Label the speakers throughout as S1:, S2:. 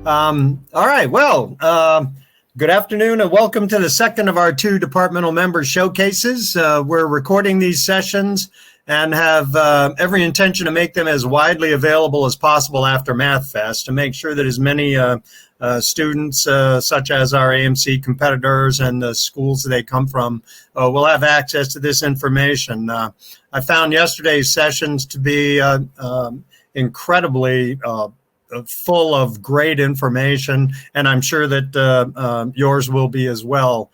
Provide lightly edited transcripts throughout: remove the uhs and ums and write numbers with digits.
S1: All right. Well, good afternoon and welcome to the second of our two departmental member showcases. We're recording these sessions and have every intention to make them as widely available as possible after Math Fest to make sure that as many students, such as our AMC competitors and the schools that they come from, will have access to this information. I found yesterday's sessions to be incredibly full of great information, and I'm sure that yours will be as well.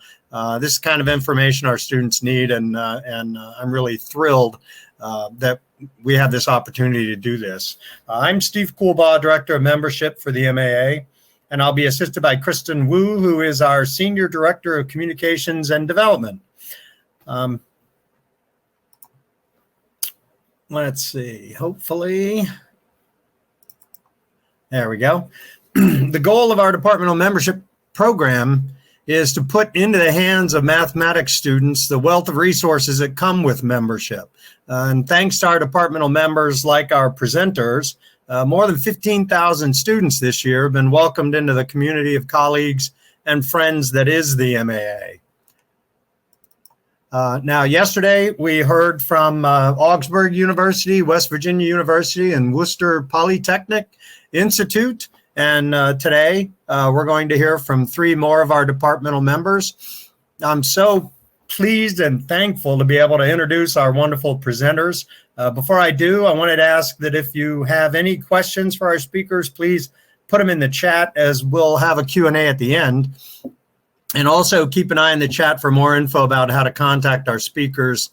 S1: This is the kind of information our students need, and I'm really thrilled that we have this opportunity to do this. I'm Steve Coolbaugh, Director of Membership for the MAA, and I'll be assisted by Kristen Wu, who is our Senior Director of Communications and Development. Let's see, hopefully. There we go. The goal of our departmental membership program is to put into the hands of mathematics students the wealth of resources that come with membership. And thanks to our departmental members like our presenters, more than 15,000 students this year have been welcomed into the community of colleagues and friends that is the MAA. Now, yesterday we heard from Augsburg University, West Virginia University, and Worcester Polytechnic Institute. And today we're going to hear from three more of our departmental members. I'm so pleased and thankful to be able to introduce our wonderful presenters. Before I do, I wanted to ask that if you have any questions for our speakers, please put them in the chat, as we'll have a Q&A at the end. And also keep an eye in the chat for more info about how to contact our speakers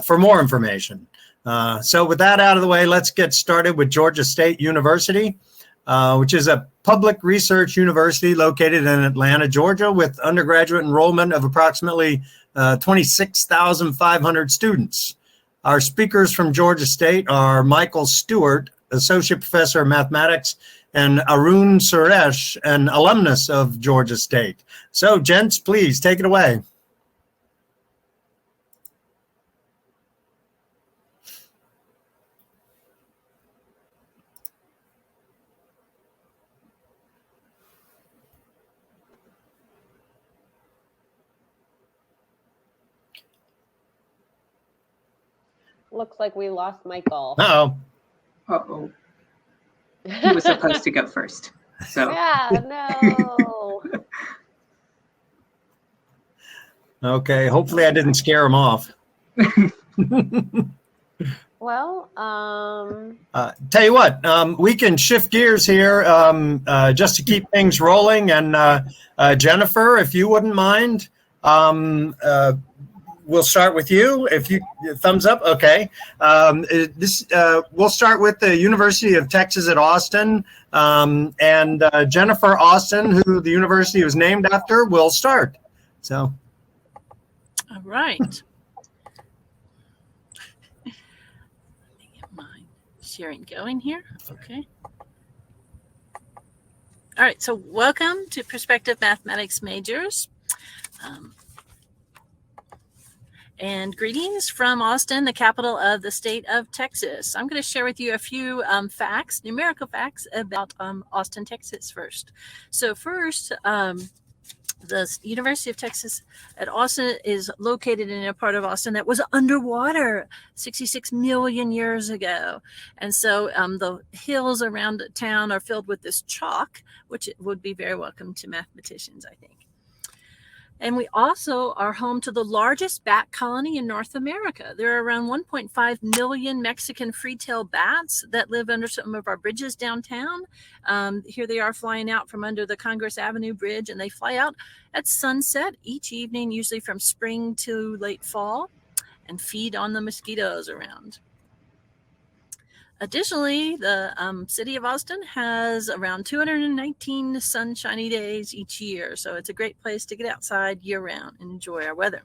S1: for more information. So with that out of the way, let's get started with Georgia State University, which is a public research university located in Atlanta, Georgia, with undergraduate enrollment of approximately 26,500 students. Our speakers from Georgia State are Michael Stewart, Associate Professor of Mathematics, and Arun Suresh, an alumnus of Georgia State. So, gents, please take it away.
S2: Looks like we lost Michael.
S1: Uh-oh.
S3: Uh-oh. He was supposed to go first. So
S2: yeah, no.
S1: Okay, hopefully I didn't scare him off.
S2: Well,
S1: tell you what, we can shift gears here just to keep things rolling. And Jennifer, if you wouldn't mind, we'll start with you. If you thumbs up, okay. We'll start with the University of Texas at Austin, and Jennifer Austin, who the university was named after, will start. So,
S4: all right. Let me get my sharing going here. Okay. All right. So, welcome to Prospective Mathematics Majors. And greetings from Austin, the capital of the state of Texas. I'm going to share with you a few facts, numerical facts about Austin, Texas first. So first, the University of Texas at Austin is located in a part of Austin that was underwater 66 million years ago. And so the hills around town are filled with this chalk, which would be very welcome to mathematicians, I think. And we also are home to the largest bat colony in North America. There are around 1.5 million Mexican free-tailed bats that live under some of our bridges downtown. Here they are flying out from under the Congress Avenue Bridge, and they fly out at sunset each evening, usually from spring to late fall, and feed on the mosquitoes around. Additionally, the city of Austin has around 219 sunshiny days each year, so it's a great place to get outside year-round and enjoy our weather.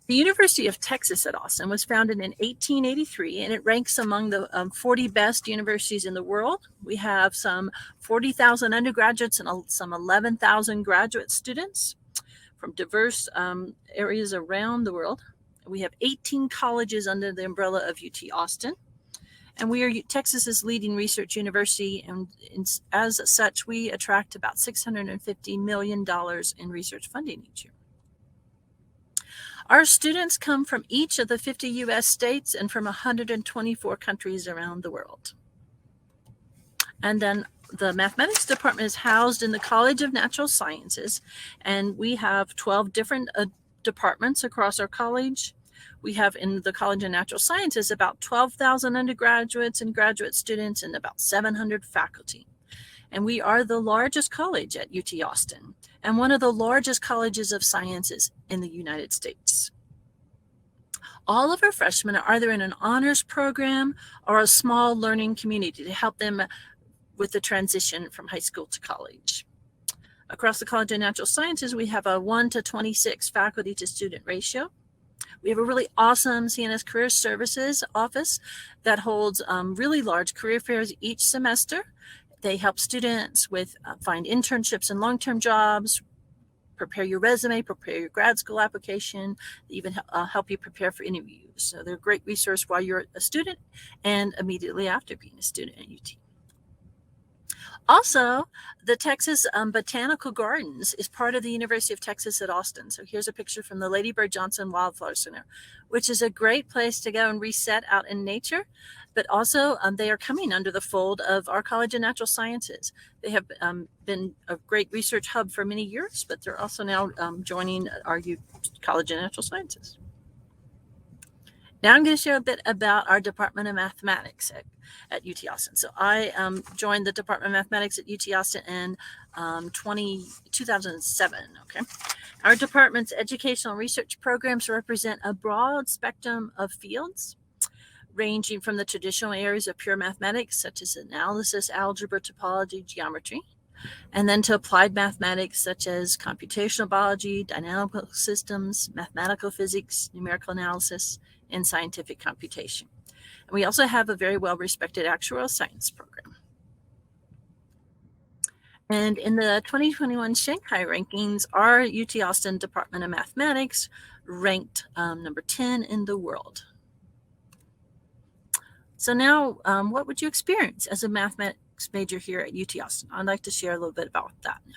S4: The University of Texas at Austin was founded in 1883, and it ranks among the 40 best universities in the world. We have some 40,000 undergraduates and some 11,000 graduate students from diverse areas around the world. We have 18 colleges under the umbrella of UT Austin. And we are Texas's leading research university, and as such, we attract about $650 million in research funding each year. Our students come from each of the 50 U.S. states and from 124 countries around the world. And then the mathematics department is housed in the College of Natural Sciences, and we have 12 different departments across our college. We have in the College of Natural Sciences about 12,000 undergraduates and graduate students and about 700 faculty. And we are the largest college at UT Austin and one of the largest colleges of sciences in the United States. All of our freshmen are either in an honors program or a small learning community to help them with the transition from high school to college. Across the College of Natural Sciences, we have a 1:26 faculty to student ratio. We have a really awesome Cns Career Services office that holds really large career fairs each semester. They help students with find internships and long-term jobs, prepare your resume, prepare your grad school application, even help you prepare for interviews. So they're a great resource while you're a student and immediately after being a student at UT. Also, the Texas Botanical Gardens is part of the University of Texas at Austin. So here's a picture from the Lady Bird Johnson Wildflower Center, which is a great place to go and reset out in nature. But also, they are coming under the fold of our College of Natural Sciences. They have been a great research hub for many years, but they're also now joining our College of Natural Sciences. Now I'm going to share a bit about our Department of Mathematics at UT Austin. So I joined the Department of Mathematics at UT Austin in 2007. Okay, our department's educational research programs represent a broad spectrum of fields, ranging from the traditional areas of pure mathematics, such as analysis, algebra, topology, geometry, and then to applied mathematics, such as computational biology, dynamical systems, mathematical physics, numerical analysis, and scientific computation. And we also have a very well-respected actuarial science program. And in the 2021 Shanghai rankings, our UT Austin Department of Mathematics ranked number 10 in the world. So now, what would you experience as a mathematics major here at UT Austin? I'd like to share a little bit about that now.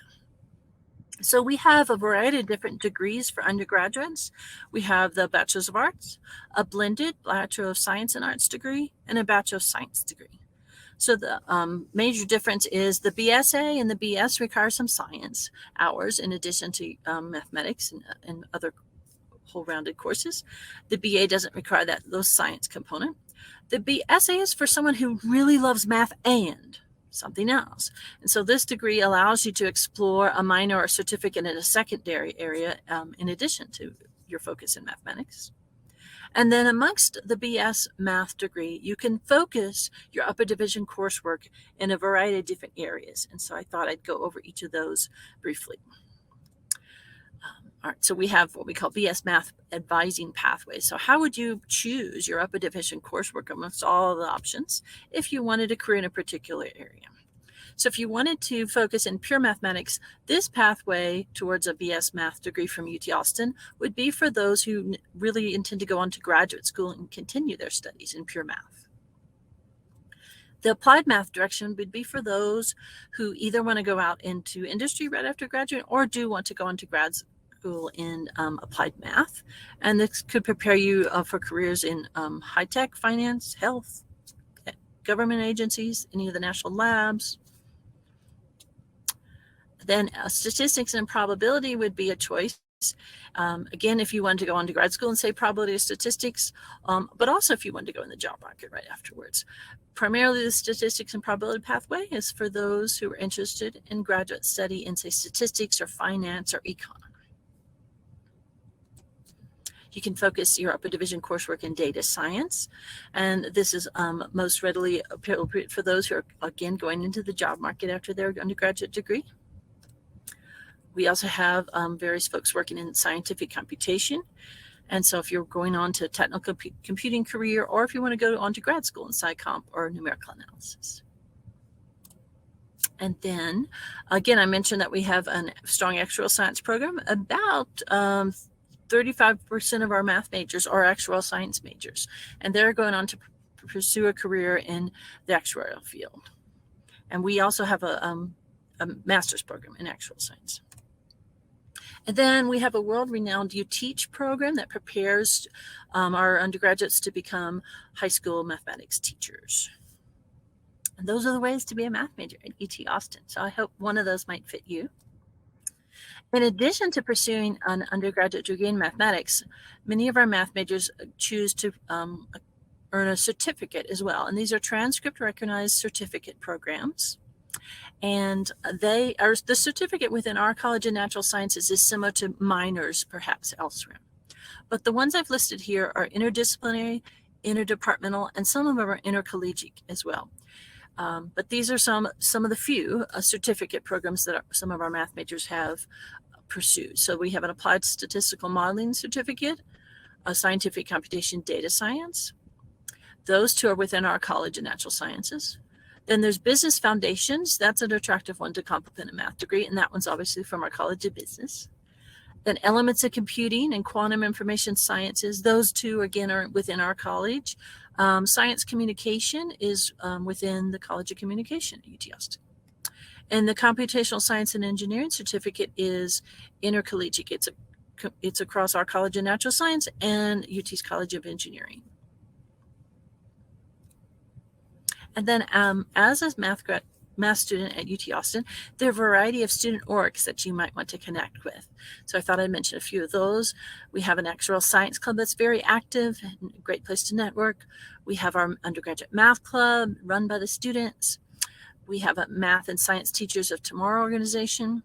S4: So we have a variety of different degrees for undergraduates. We have the Bachelor of Arts, a blended Bachelor of Science and Arts degree, and a Bachelor of Science degree. So the major difference is the BSA and the BS require some science hours in addition to mathematics and other whole-rounded courses. The BA doesn't require those science component. The BSA is for someone who really loves math and something else. And so this degree allows you to explore a minor or certificate in a secondary area in addition to your focus in mathematics. And then amongst the BS math degree, you can focus your upper division coursework in a variety of different areas. And so I thought I'd go over each of those briefly. All right, so we have what we call BS Math Advising Pathways. So how would you choose your upper division coursework amongst all the options if you wanted a career in a particular area? So if you wanted to focus in pure mathematics, this pathway towards a BS Math degree from UT Austin would be for those who really intend to go on to graduate school and continue their studies in pure math. The applied math direction would be for those who either want to go out into industry right after graduate or do want to go into grad school in applied math. And this could prepare you for careers in high tech, finance, health, government agencies, any of the national labs. Then statistics and probability would be a choice. Again, if you wanted to go on to grad school and say probability of statistics, but also if you wanted to go in the job market right afterwards. Primarily the statistics and probability pathway is for those who are interested in graduate study in, say, statistics or finance or econ. You can focus your upper division coursework in data science, and this is most readily appropriate for those who are, again, going into the job market after their undergraduate degree. We also have various folks working in scientific computation. And so if you're going on to technical computing career, or if you want to go on to grad school in SciComp or numerical analysis. And then, again, I mentioned that we have a strong actuarial science program. About 35% of our math majors are actuarial science majors, and they're going on to pursue a career in the actuarial field. And we also have a master's program in actuarial science. And then we have a world-renowned You Teach program that prepares our undergraduates to become high school mathematics teachers. And those are the ways to be a math major at UT Austin. So I hope one of those might fit you. In addition to pursuing an undergraduate degree in mathematics, many of our math majors choose to earn a certificate as well. And these are transcript recognized certificate programs. And the certificate within our College of Natural Sciences is similar to minors perhaps elsewhere. But the ones I've listed here are interdisciplinary, interdepartmental, and some of them are intercollegiate as well. But these are some of the few certificate programs that some of our math majors have pursued. So we have an applied statistical modeling certificate, a scientific computation data science. Those two are within our College of Natural Sciences. Then there's business foundations. That's an attractive one to complement a math degree. And that one's obviously from our College of Business. Then elements of computing and quantum information sciences. Those two, again, are within our college. Science communication is within the College of Communication at UT Austin. And the computational science and engineering certificate is intercollegiate. It's across our College of Natural Science and UT's College of Engineering. And then as a math student at UT Austin, there are a variety of student orgs that you might want to connect with. So I thought I'd mention a few of those. We have an actuarial science club that's very active, and a great place to network. We have our undergraduate math club run by the students. We have a Math and Science Teachers of Tomorrow organization.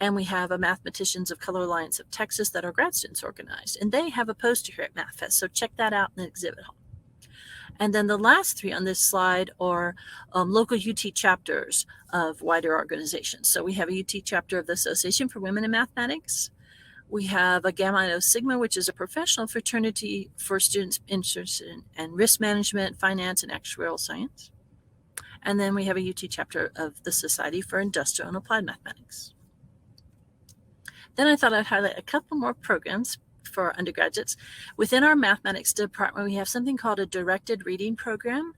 S4: And we have a Mathematicians of Color Alliance of Texas that our grad students organized. And they have a poster here at MathFest, so check that out in the exhibit hall. And then the last three on this slide are local UT chapters of wider organizations. So we have a UT chapter of the Association for Women in Mathematics. We have a Gamma Iota Sigma, which is a professional fraternity for students interested in risk management, finance, and actuarial science. And then we have a UT chapter of the Society for Industrial and Applied Mathematics. Then I thought I'd highlight a couple more programs for our undergraduates. Within our mathematics department, we have something called a directed reading program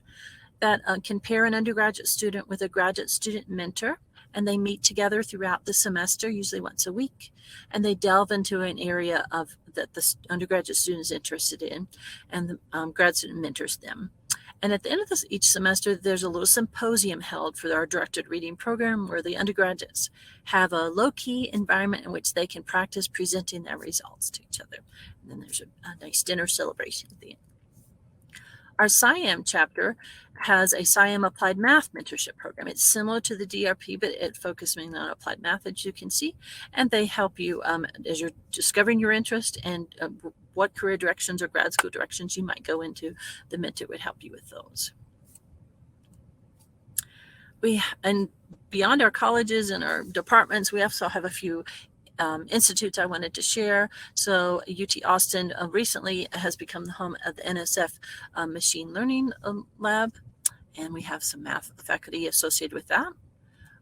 S4: that can pair an undergraduate student with a graduate student mentor, and they meet together throughout the semester, usually once a week, and they delve into an area of that the undergraduate student is interested in, and the grad student mentors them. And at the end of each semester, there's a little symposium held for our directed reading program where the undergraduates have a low-key environment in which they can practice presenting their results to each other. And then there's a nice dinner celebration at the end. Our SciM chapter has a SciM Applied Math Mentorship Program. It's similar to the DRP, but it focuses mainly on applied math, as you can see. And they help you as you're discovering your interest and what career directions or grad school directions you might go into. The mentor would help you with those. And beyond our colleges and our departments, we also have a few institutes I wanted to share. So UT Austin recently has become the home of the NSF Machine Learning Lab, and we have some math faculty associated with that.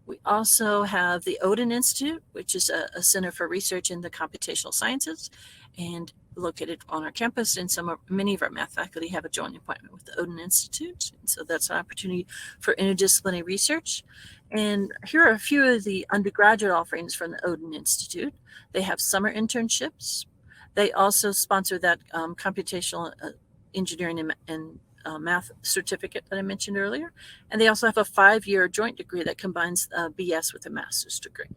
S4: We also have the Odin Institute, which is a center for research in the computational sciences, and located on our campus. And many of our math faculty have a joint appointment with the Odin Institute. And so that's an opportunity for interdisciplinary research. And here are a few of the undergraduate offerings from the Odin Institute. They have summer internships. They also sponsor that computational engineering and math certificate that I mentioned earlier. And they also have a 5-year joint degree that combines BS with a master's degree.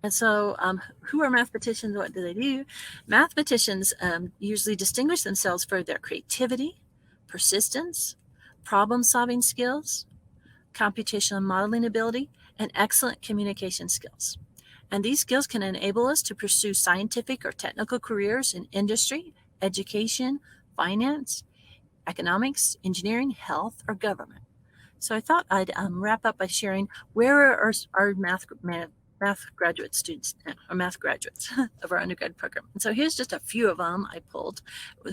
S4: And so who are mathematicians? What do they do? Mathematicians usually distinguish themselves for their creativity, persistence, problem-solving skills, computational modeling ability, and excellent communication skills. And these skills can enable us to pursue scientific or technical careers in industry, education, finance, economics, engineering, health, or government. So I thought I'd wrap up by sharing where are our math graduate students or math graduates of our undergrad program. And so here's just a few of them I pulled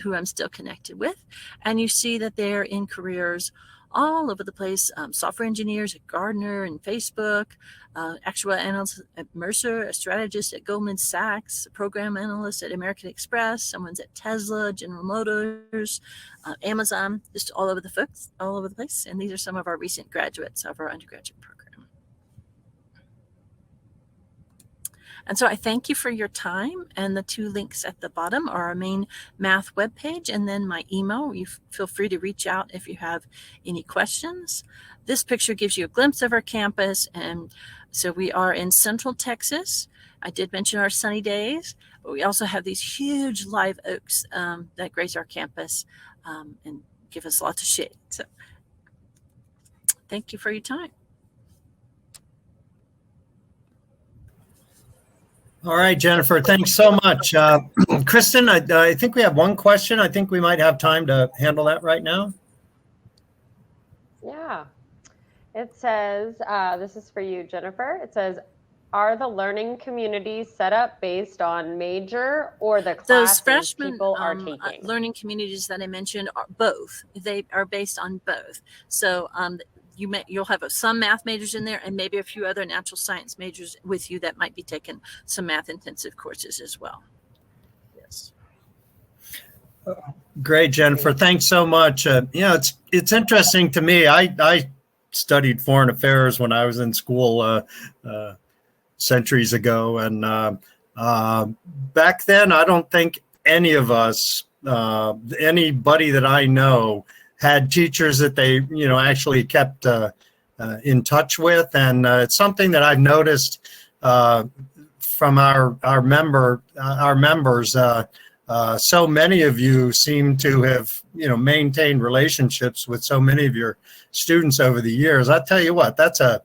S4: who I'm still connected with. And you see that they're in careers all over the place. Software engineers at Gardner and Facebook, actual analysts at Mercer, a strategist at Goldman Sachs, a program analyst at American Express, someone's at Tesla, General Motors, Amazon, just all over the place. And these are some of our recent graduates of our undergraduate program. And so I thank you for your time, and the 2 links at the bottom are our main math webpage and then my email. You feel free to reach out if you have any questions. This picture gives you a glimpse of our campus, and so we are in Central Texas. I did mention our sunny days, but we also have these huge live oaks that grace our campus and give us lots of shade. So thank you for your time.
S1: All right, Jennifer, thanks so much. Kristen, I think we have one question. I think we might have time to handle that right now.
S2: Yeah. It says, this is for you, Jennifer. It says, are the learning communities set up based on major or the classes
S4: Those freshman
S2: people are taking?
S4: learning communities that I mentioned are both. They are based on both. So you'll have some math majors in there and maybe a few other natural science majors with you that might be taking some math intensive courses as well. Yes.
S1: Great, Jennifer. Thanks so much. It's interesting to me. I studied foreign affairs when I was in school centuries ago, and back then I don't think any of us, anybody that I know, had teachers that they, actually kept in touch with. And it's something that I've noticed from our members. So many of you seem to have, maintained relationships with so many of your students over the years. I tell you what, that's a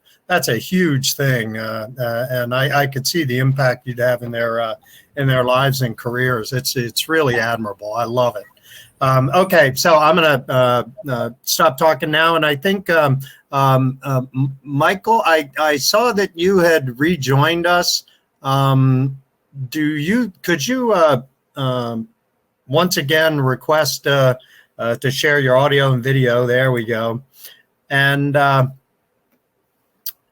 S1: huge thing, and I could see the impact you'd have in their lives and careers. It's really admirable. I love it. Okay, so I'm gonna stop talking now, and I think Michael, I saw that you had rejoined us. Could you once again request to share your audio and video? There we go. And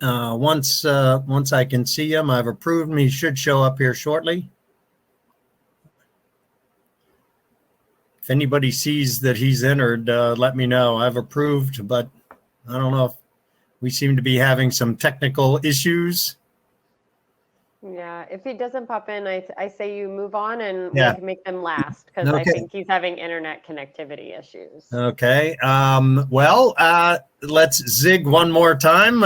S1: once I can see him, I've approved him. He should show up here shortly. If anybody sees that he's entered, let me know. I've approved, but I don't know if we seem to be having some technical issues.
S2: Yeah, if he doesn't pop in, I say you move on and we
S1: Yeah.
S2: can make them last because I think he's having internet connectivity issues.
S1: Okay. Let's zig one more time,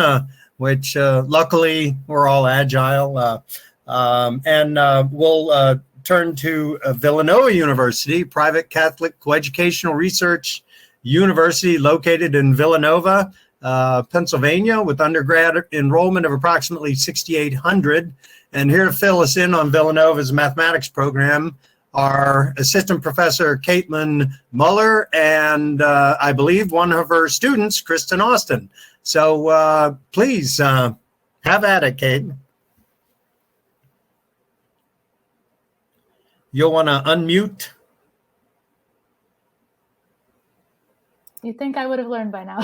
S1: which luckily we're all agile. And we'll turn to Villanova University, private Catholic coeducational research university located in Villanova, Pennsylvania, with undergrad enrollment of approximately 6,800. And here to fill us in on Villanova's mathematics program are Assistant Professor Caitlin Muller and I believe one of her students, Kristen Austin. So please have at it, Kate. You'll want to unmute.
S5: You think I would have learned by now.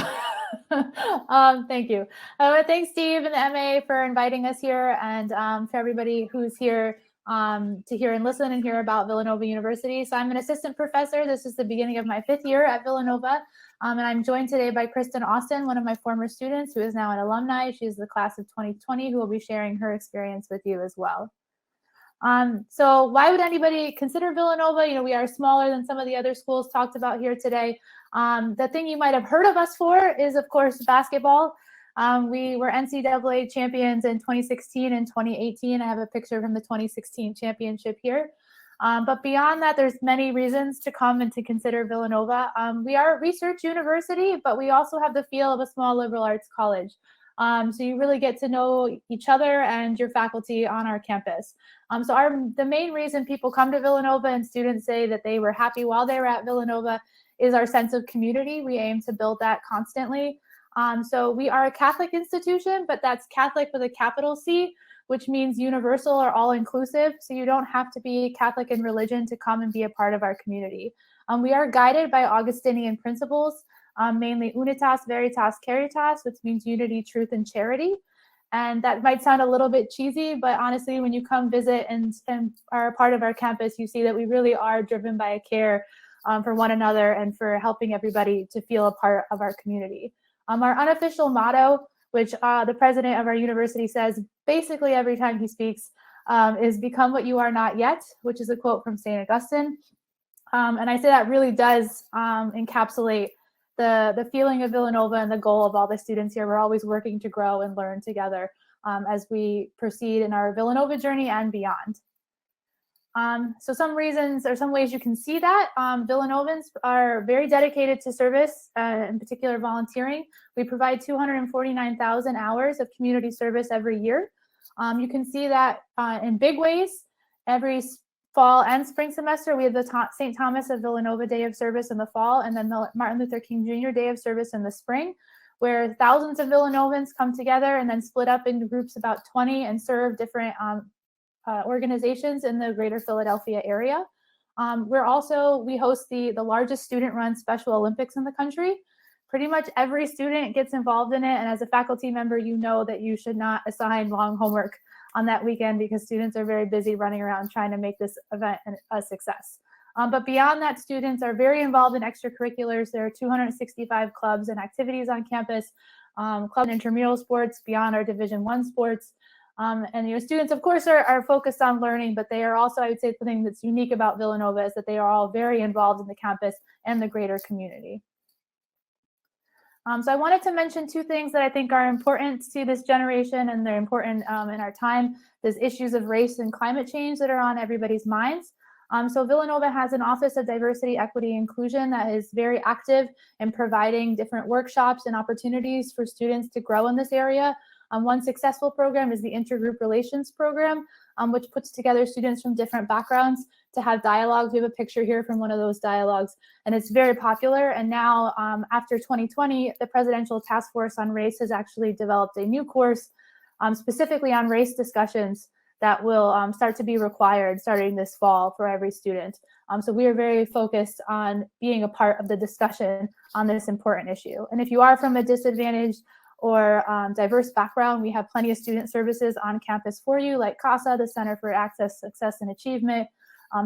S5: Thank you. Thanks, Steve and the MA for inviting us here, and for everybody who's here to hear and listen and hear about Villanova University. So I'm an assistant professor. This is the beginning of my 5th year at Villanova. And I'm joined today by Kristen Austin, one of my former students who is now an alumni. She's the class of 2020 who will be sharing her experience with you as well. So why would anybody consider Villanova? We are smaller than some of the other schools talked about here today. The thing you might have heard of us for is, of course, basketball. We were NCAA champions in 2016 and 2018. I have a picture from the 2016 championship here. But beyond that, there's many reasons to come and to consider Villanova. We are a research university, but we also have the feel of a small liberal arts college. So you really get to know each other and your faculty on our campus. The main reason people come to Villanova and students say that they were happy while they were at Villanova is our sense of community. We aim to build that constantly. So we are a Catholic institution, but that's Catholic with a capital C, which means universal or all-inclusive. So you don't have to be Catholic in religion to come and be a part of our community. We are guided by Augustinian principles. mainly Unitas, Veritas, Caritas, which means unity, truth, and charity. And that might sound a little bit cheesy, but honestly, when you come visit and are a part of our campus, you see that we really are driven by a care for one another and for helping everybody to feel a part of our community. Our unofficial motto, which the president of our university says basically every time he speaks, is "Become what you are not yet," which is a quote from St. Augustine. And I say that really does encapsulate the feeling of Villanova and the goal of all the students here. We're always working to grow and learn together as we proceed in our Villanova journey and beyond. So some reasons or some ways you can see that Villanovans are very dedicated to service, in particular volunteering. We provide 249,000 hours of community service every year. You can see that in big ways. Every fall and spring semester, we have the St. Thomas of Villanova Day of Service in the fall, and then the Martin Luther King Jr. Day of Service in the spring, where thousands of Villanovans come together and then split up into groups about 20 and serve different organizations in the greater Philadelphia area. We host the largest student-run Special Olympics in the country. Pretty much every student gets involved in it, and as a faculty member, you know that you should not assign long homework on that weekend because students are very busy running around trying to make this event a success. But beyond that, students are very involved in extracurriculars. There are 265 clubs and activities on campus, club and intramural sports beyond our Division I sports. And students, of course, are focused on learning, but they are also, I would say, the thing that's unique about Villanova is that they are all very involved in the campus and the greater community. So I wanted to mention two things that I think are important to this generation, and they're important in our time. There's issues of race and climate change that are on everybody's minds. So Villanova has an Office of Diversity, Equity, Inclusion that is very active in providing different workshops and opportunities for students to grow in this area. One successful program is the Intergroup Relations Program, which puts together students from different backgrounds to have dialogues. We have a picture here from one of those dialogues, and it's very popular. And now, after 2020, the Presidential Task Force on Race has actually developed a new course specifically on race discussions that will start to be required starting this fall for every student. So we are very focused on being a part of the discussion on this important issue. And if you are from a disadvantaged or diverse background, we have plenty of student services on campus for you, like CASA, the Center for Access, Success, and Achievement,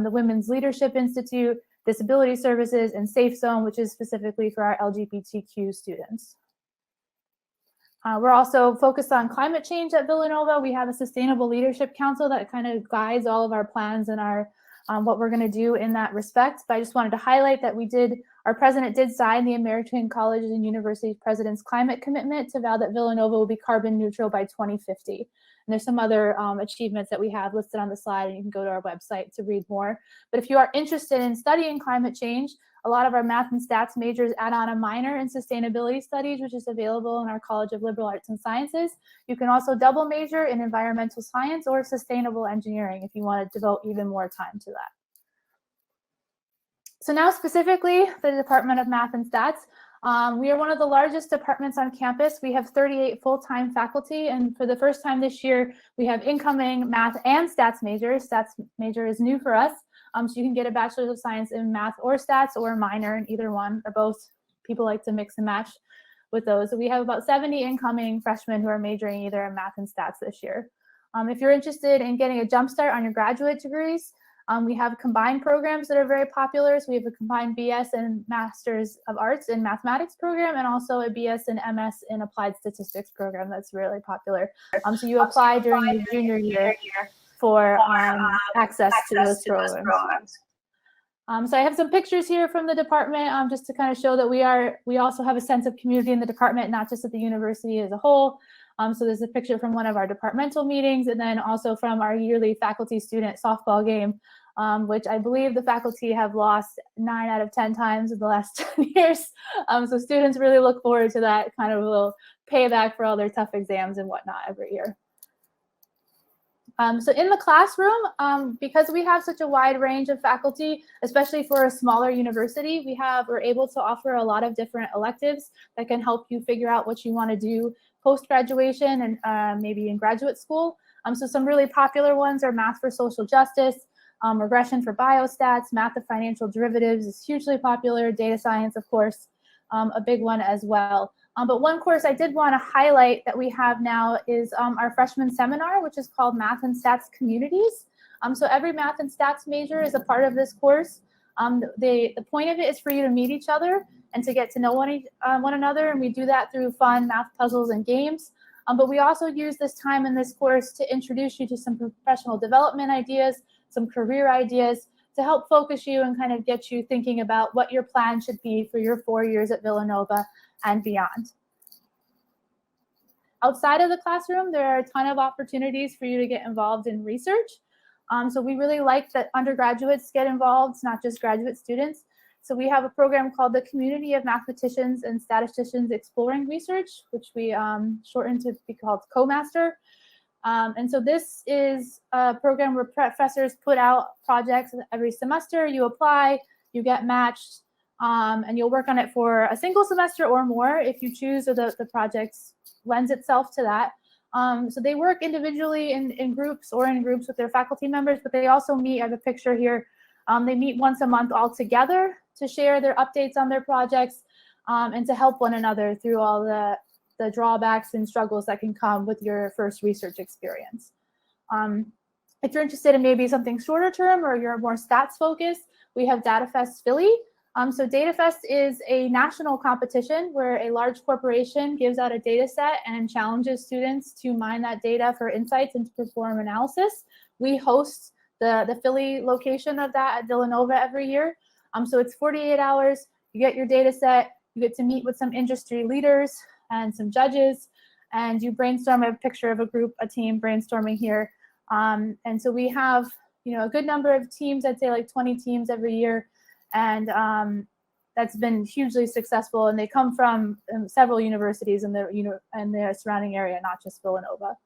S5: the Women's Leadership Institute, Disability Services, and Safe Zone, which is specifically for our LGBTQ students. We're also focused on climate change at Villanova. We have a Sustainable Leadership Council that kind of guides all of our plans and our what we're going to do in that respect. But I just wanted to highlight that our president did sign the American Colleges and Universities President's Climate Commitment to vow that Villanova will be carbon neutral by 2050. And there's some other achievements that we have listed on the slide, and you can go to our website to read more. But if you are interested in studying climate change, a lot of our math and stats majors add on a minor in sustainability studies, which is available in our College of Liberal Arts and Sciences. You can also double major in environmental science or sustainable engineering if you want to devote even more time to that. So now specifically the Department of Math and Stats. We are one of the largest departments on campus. We have 38 full-time faculty, and for the first time this year, we have incoming math and stats majors. Stats major is new for us, so you can get a Bachelor's of Science in Math or Stats, or a minor in either one, or both. People like to mix and match with those. So we have about 70 incoming freshmen who are majoring either in Math and Stats this year. If you're interested in getting a jump start on your graduate degrees, we have combined programs that are very popular. So we have a combined BS and Masters of Arts in Mathematics program, and also a BS and MS in Applied Statistics program that's really popular. So you apply during your junior year for access to those programs. So I have some pictures here from the department just to kind of show that we also have a sense of community in the department, not just at the university as a whole. So there's a picture from one of our departmental meetings, and then also from our yearly faculty-student softball game, which I believe the faculty have lost 9 out of 10 times in the last 10 years. So students really look forward to that kind of little payback for all their tough exams and whatnot every year. So in the classroom, because we have such a wide range of faculty, especially for a smaller university, we're able to offer a lot of different electives that can help you figure out what you want to do post-graduation and maybe in graduate school. So some really popular ones are Math for Social Justice, Regression for Biostats, Math of Financial Derivatives is hugely popular, Data Science, of course. a big one as well. But one course I did want to highlight that we have now is our freshman seminar, which is called Math and Stats Communities. So every math and stats major is a part of this course. The point of it is for you to meet each other and to get to know one another, and we do that through fun math puzzles and games. But we also use this time in this course to introduce you to some professional development ideas, some career ideas, to help focus you and kind of get you thinking about what your plan should be for your 4 years at Villanova and beyond. Outside of the classroom, there are a ton of opportunities for you to get involved in research. So we really like that undergraduates get involved, not just graduate students. So we have a program called the Community of Mathematicians and Statisticians Exploring Research, which we shortened to be called CoMaster. And so this is a program where professors put out projects every semester. You apply, you get matched, and you'll work on it for a single semester or more if you choose, or the project lends itself to that. So they work individually in groups or in groups with their faculty members, but they also meet, I have a picture here, they meet once a month all together to share their updates on their projects and to help one another through all the drawbacks and struggles that can come with your first research experience. If you're interested in maybe something shorter term or you're more stats focused, we have DataFest Philly. So DataFest is a national competition where a large corporation gives out a data set and challenges students to mine that data for insights and to perform analysis. We host the Philly location of that at Villanova every year. So it's 48 hours, you get your data set, you get to meet with some industry leaders and some judges, and you brainstorm. A picture of a team brainstorming here. And so we have, a good number of teams, I'd say like 20 teams every year. And that's been hugely successful, and they come from several universities in the surrounding area, not just Villanova.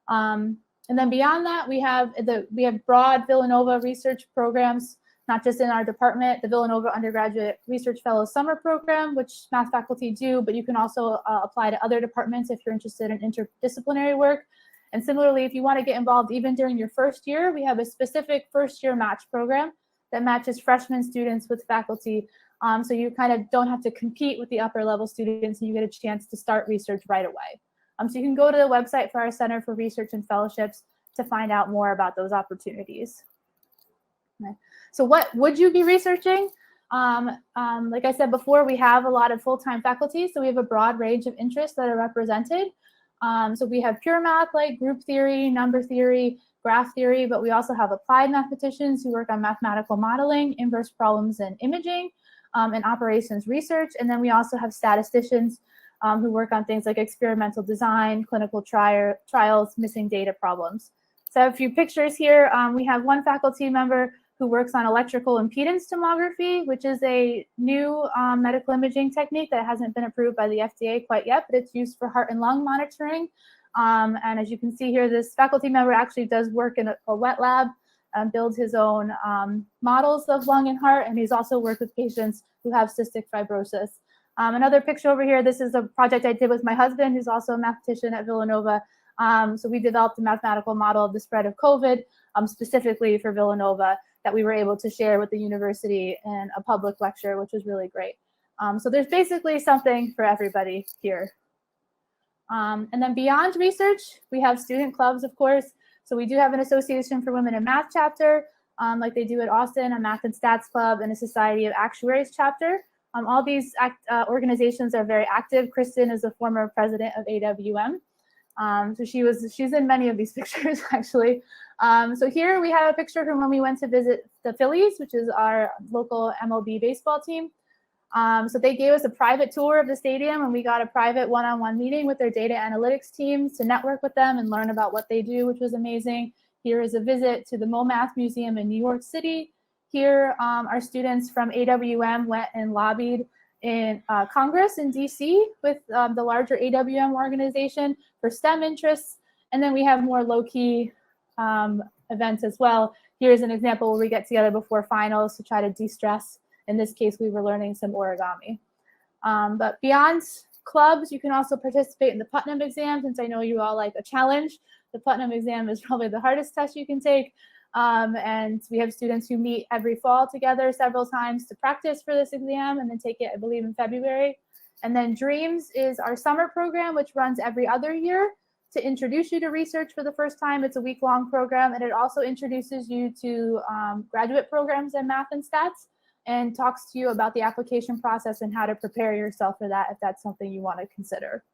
S5: And then beyond that, we have broad Villanova research programs, not just in our department. The Villanova Undergraduate Research Fellow Summer Program, which math faculty do, but you can also apply to other departments if you're interested in interdisciplinary work. And similarly, if you want to get involved even during your first year, we have a specific first year match program that matches freshman students with faculty. So you kind of don't have to compete with the upper level students, and you get a chance to start research right away. So you can go to the website for our Center for Research and Fellowships to find out more about those opportunities. Okay. So what would you be researching? Like I said before, we have a lot of full-time faculty, so we have a broad range of interests that are represented. So we have pure math like group theory, number theory, graph theory, but we also have applied mathematicians who work on mathematical modeling, inverse problems and imaging, and operations research. And then we also have statisticians who work on things like experimental design, clinical trials, missing data problems. So I have a few pictures here. We have one faculty member who works on electrical impedance tomography, which is a new medical imaging technique that hasn't been approved by the FDA quite yet, but it's used for heart and lung monitoring. And as you can see here, this faculty member actually does work in a wet lab, builds his own models of lung and heart, and he's also worked with patients who have cystic fibrosis. Another picture over here, this is a project I did with my husband, who's also a mathematician at Villanova. So we developed a mathematical model of the spread of COVID, specifically for Villanova, that we were able to share with the university in a public lecture, which was really great. So there's basically something for everybody here. And then beyond research, we have student clubs, of course. So we do have an Association for Women in Math chapter, like they do at Austin, a Math and Stats Club, and a Society of Actuaries chapter. All these organizations are very active. Kristen is the former president of AWM. So she's in many of these pictures, actually. So here we have a picture from when we went to visit the Phillies, which is our local MLB baseball team. So they gave us a private tour of the stadium, and we got a private one-on-one meeting with their data analytics teams to network with them and learn about what they do, which was amazing. Here is a visit to the MoMath Museum in New York City. Here, our students from AWM went and lobbied in Congress in DC with the larger AWM organization for STEM interests. And then we have more low-key events as well. Here's an example where we get together before finals to try to de-stress. In this case, we were learning some origami. But beyond clubs, you can also participate in the Putnam exam. Since I know you all like a challenge, the Putnam exam is probably the hardest test you can take. And we have students who meet every fall together several times to practice for this exam and then take it, I believe, in February. And then Dreams is our summer program, which runs every other year to introduce you to research for the first time. It's a week-long program, and it also introduces you to graduate programs in math and stats and talks to you about the application process and how to prepare yourself for that if that's something you want to consider.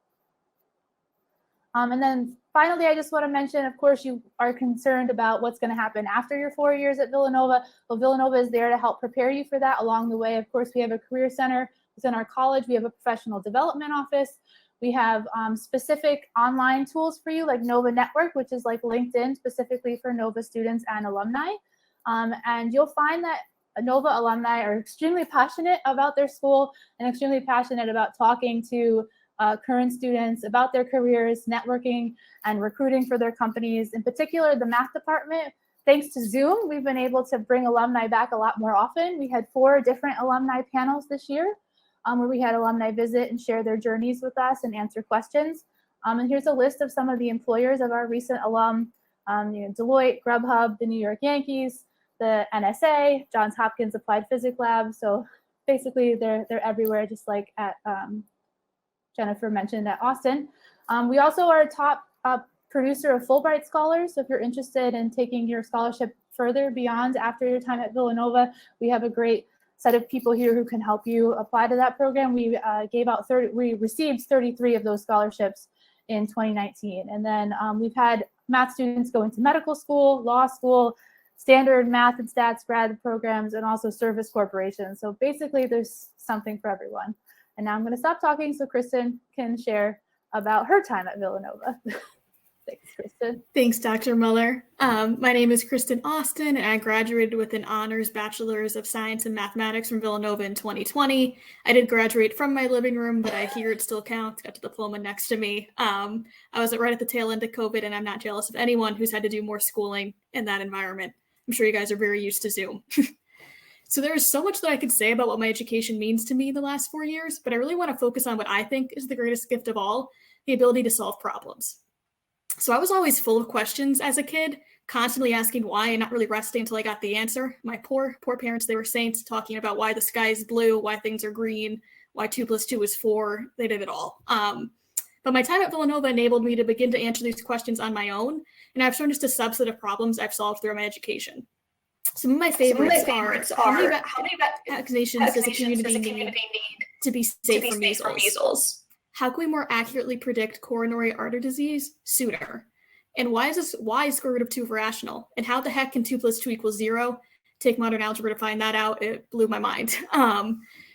S5: And then finally, I just want to mention, of course, you are concerned about what's going to happen after your 4 years at Villanova. Well, Villanova is there to help prepare you for that along the way. Of course, we have a career center within our college. We have a professional development office. We have specific online tools for you, like Nova Network, which is like LinkedIn specifically for Nova students and alumni. And you'll find that Nova alumni are extremely passionate about their school and extremely passionate about talking to current students about their careers, networking, and recruiting for their companies. In particular, the math department, thanks to Zoom, we've been able to bring alumni back a lot more often. We had 4 different alumni panels this year where we had alumni visit and share their journeys with us and answer questions. And here's a list of some of the employers of our recent alum, Deloitte, Grubhub, the New York Yankees, the NSA, Johns Hopkins Applied Physics Lab. So basically they're everywhere, just like at Jennifer mentioned at Austin. We also are a top producer of Fulbright scholars. So if you're interested in taking your scholarship further beyond after your time at Villanova, we have a great set of people here who can help you apply to that program. We received 33 of those scholarships in 2019. And then we've had math students go into medical school, law school, standard math and stats grad programs, and also service corporations. So basically there's something for everyone. And now I'm going to stop talking so Kristen can share about her time at Villanova. Thanks, Kristen.
S6: Thanks, Dr. Muller. My name is Kristen Austin, and I graduated with an honors bachelor's of science and mathematics from Villanova in 2020. I did graduate from my living room, but I hear it still counts. Got the diploma next to me. I was right at the tail end of COVID, and I'm not jealous of anyone who's had to do more schooling in that environment. I'm sure you guys are very used to Zoom. So there is so much that I could say about what my education means to me the last 4 years, but I really want to focus on what I think is the greatest gift of all, the ability to solve problems. So I was always full of questions as a kid, constantly asking why and not really resting until I got the answer. My poor parents, they were saints, talking about why the sky is blue, why things are green, why 2 + 2 is 4. They did it all. But my time at Villanova enabled me to begin to answer these questions on my own, and I've shown just a subset of problems I've solved through my education. Some of my favorites are how many vaccinations does a community need to be safe from measles? How can we more accurately predict coronary artery disease sooner? And why is square root of 2 rational? And how the heck can 2 + 2 = 0? Take modern algebra to find that out. It blew my mind.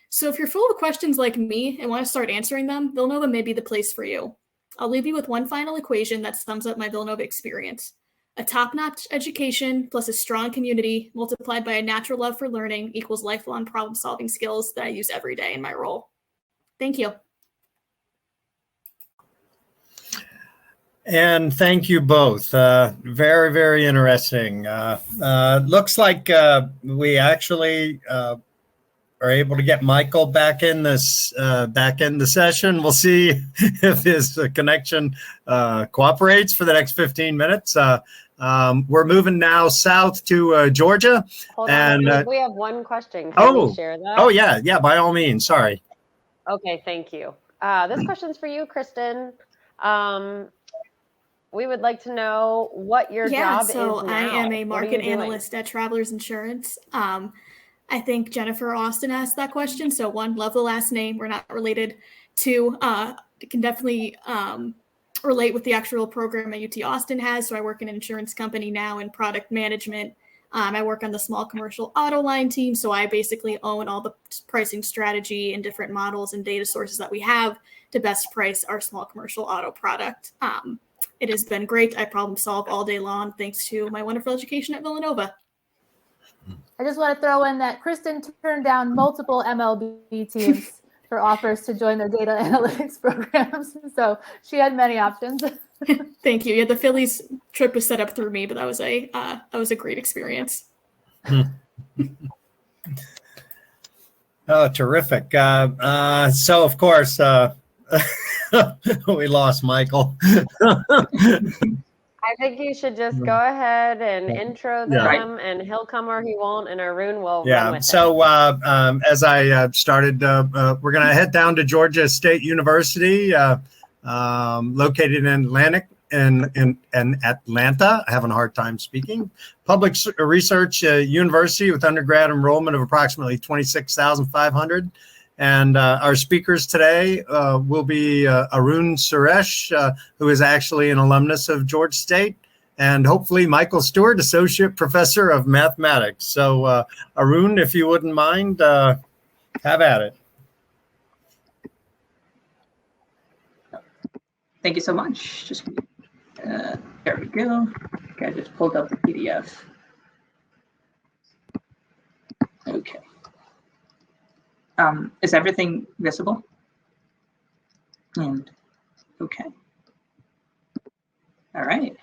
S6: So if you're full of questions like me and want to start answering them, Villanova may be the place for you. I'll leave you with one final equation that sums up my Villanova experience. A top-notch education plus a strong community multiplied by a natural love for learning equals lifelong problem-solving skills that I use every day in my role. Thank you.
S1: And thank you both. Very, very interesting. Looks like we actually are able to get Michael back in the session. We'll see if his connection cooperates for the next 15 minutes. We're moving now south to Georgia.
S2: Hold
S1: and
S2: on, we have one question. Can we share that?
S1: Oh yeah, by all means. Sorry.
S2: Okay, thank you. This question's for you, Kristen. We would like to know what your job is now.
S6: I am a market analyst at Travelers Insurance. I think Jennifer Austin asked that question. So 1, love the last name. We're not related. 2, can definitely relate with the actual program that UT Austin has. So I work in an insurance company now in product management. I work on the small commercial auto line team. So I basically own all the pricing strategy and different models and data sources that we have to best price our small commercial auto product. It has been great. I problem solve all day long thanks to my wonderful education at Villanova.
S5: I just want to throw in that Kristen turned down multiple MLB teams for offers to join their data analytics programs. So she had many options.
S6: Thank you. Yeah, the Phillies trip was set up through me, but that was a great experience.
S1: Oh, terrific. So of course, we lost Michael.
S2: I think you should just go ahead and intro
S1: Yeah.
S2: them, and he'll come or he won't, and Arun will run
S1: Yeah.
S2: with it.
S1: So as I started, we're going to head down to Georgia State University, located in Atlanta. I having a hard time speaking. Public research university with undergrad enrollment of approximately 26,500. And our speakers today will be Arun Suresh, who is actually an alumnus of Georgia State, and hopefully Michael Stewart, Associate Professor of Mathematics. So Arun, if you wouldn't mind, have at it.
S3: Thank you so much. Just there we go. Okay, I just pulled up the PDF. Okay. Is everything visible? And okay. All right.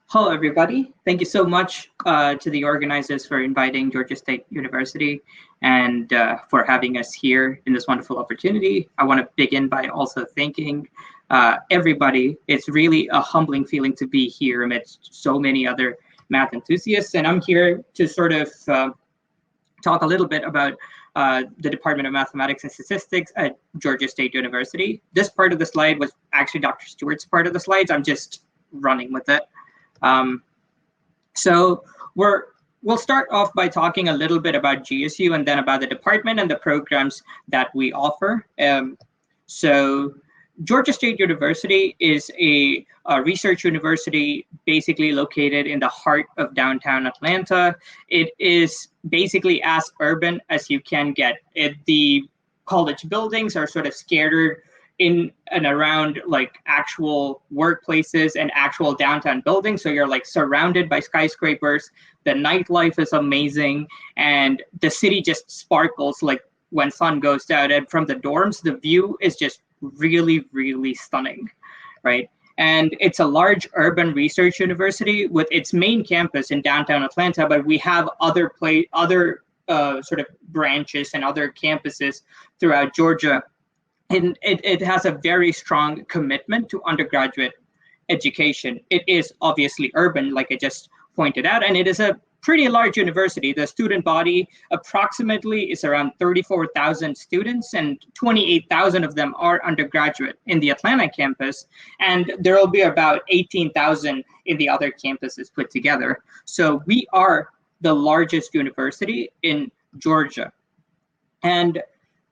S3: Hello, everybody. Thank you so much to the organizers for inviting Georgia State University and for having us here in this wonderful opportunity. I want to begin by also thanking everybody. It's really a humbling feeling to be here amidst so many other math enthusiasts. And I'm here to sort of talk a little bit about the Department of Mathematics and Statistics at Georgia State University. This part of the slide was actually Dr. Stewart's part of the slides. I'm just running with it. So we'll start off by talking a little bit about GSU and then about the department and the programs that we offer. So Georgia State University is a research university basically located in the heart of downtown Atlanta. It is basically as urban as you can get. The college buildings are sort of scattered in and around like actual workplaces and actual downtown buildings. So you're like surrounded by skyscrapers. The nightlife is amazing. And the city just sparkles like when sun goes down. And from the dorms, the view is just really, really stunning, right? And it's a large urban research university with its main campus in downtown Atlanta, but we have other sort of branches and other campuses throughout Georgia. And it has a very strong commitment to undergraduate education. It is obviously urban, like I just pointed out, and it is a pretty large university. The student body approximately is around 34,000 students, and 28,000 of them are undergraduate in the Atlanta campus, and there will be about 18,000 in the other campuses put together. So we are the largest university in Georgia. And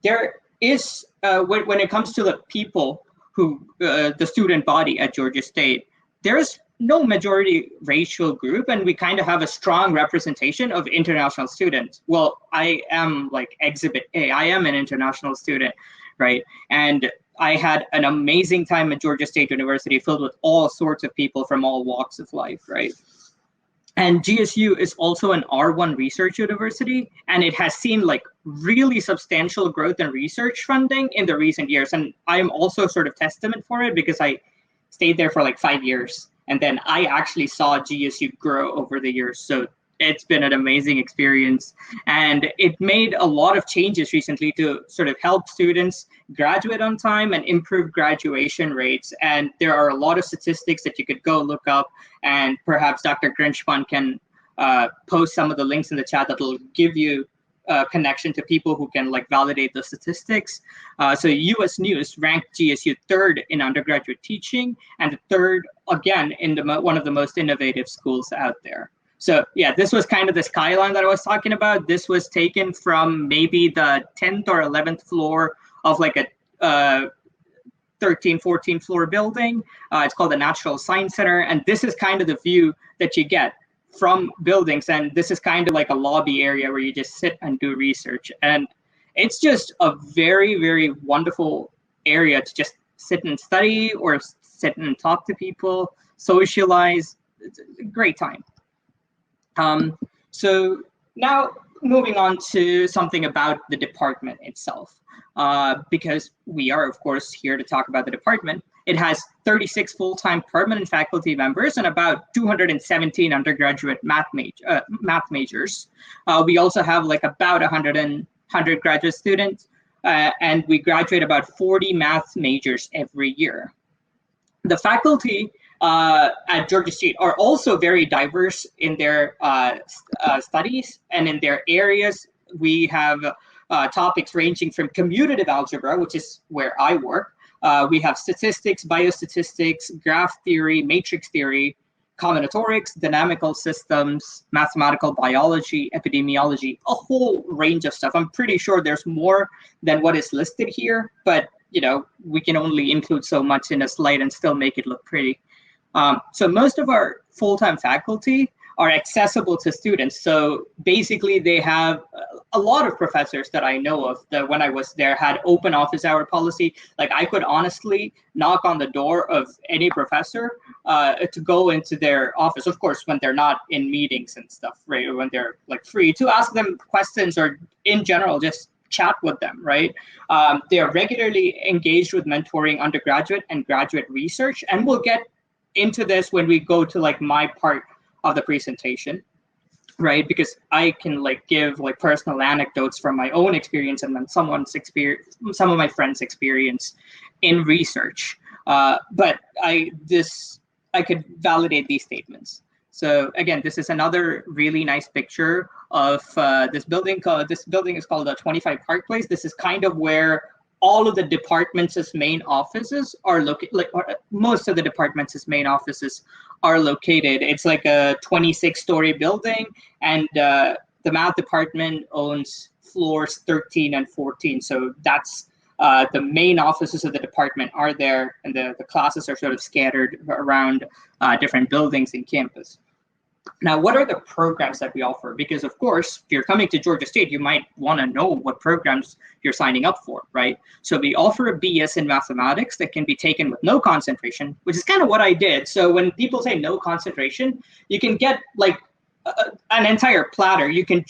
S3: there is, when it comes to the people who, the student body at Georgia State, there is no majority racial group, and we kind of have a strong representation of international students. Well, I am like Exhibit A. I am an international student, right? And I had an amazing time at Georgia State University filled with all sorts of people from all walks of life, right? And GSU is also an R1 research university, and it has seen like really substantial growth in research funding in the recent years. And I am also sort of testament for it because I stayed there for like 5 years. And then I actually saw GSU grow over the years. So it's been an amazing experience. And it made a lot of changes recently to sort of help students graduate on time and improve graduation rates. And there are a lot of statistics that you could go look up. And perhaps Dr. Grinchman can post some of the links in the chat that will give you a connection to people who can like validate the statistics. So US News ranked GSU 3rd in undergraduate teaching and 3rd again in one of the most innovative schools out there. So yeah, this was kind of the skyline that I was talking about. This was taken from maybe the 10th or 11th floor of like a 13th, 14th floor building. It's called the Natural Science Center. And this is kind of the view that you get from buildings. And this is kind of like a lobby area where you just sit and do research. And it's just a very, very wonderful area to just sit and study or sit and talk to people, socialize. It's a great time. So now moving on to something about the department itself, because we are, of course, here to talk about the department. It has 36 full-time permanent faculty members and about 217 undergraduate math majors. We also have like about 100 graduate students, and we graduate about 40 math majors every year. The faculty at Georgia State are also very diverse in their studies and in their areas. We have topics ranging from commutative algebra, which is where I work. We have statistics, biostatistics, graph theory, matrix theory, combinatorics, dynamical systems, mathematical biology, epidemiology, a whole range of stuff. I'm pretty sure there's more than what is listed here, but we can only include so much in a slide and still make it look pretty. So most of our full-time faculty are accessible to students. So basically they have a lot of professors that I know of that when I was there had open office hour policy. Like I could honestly knock on the door of any professor to go into their office, of course, when they're not in meetings and stuff, right? Or when they're like free to ask them questions or in general, just chat with them, right? They are regularly engaged with mentoring undergraduate and graduate research. And we'll get into this when we go to like my part of the presentation, right? Because I can like give like personal anecdotes from my own experience and then some of my friends' experience in research. But I could validate these statements. So again, this is another really nice picture of this building. This building is called 25 Park Place. This is kind of where all of the departments' main offices are located, most of the departments' main offices are located. It's like a 26-story building, and the math department owns floors 13 and 14. So that's the main offices of the department are there, and the classes are sort of scattered around different buildings in campus. Now, what are the programs that we offer? Because of course, if you're coming to Georgia State, you might want to know what programs you're signing up for, right? So we offer a BS in mathematics that can be taken with no concentration, which is kind of what I did. So when people say no concentration, you can get like an entire platter. You can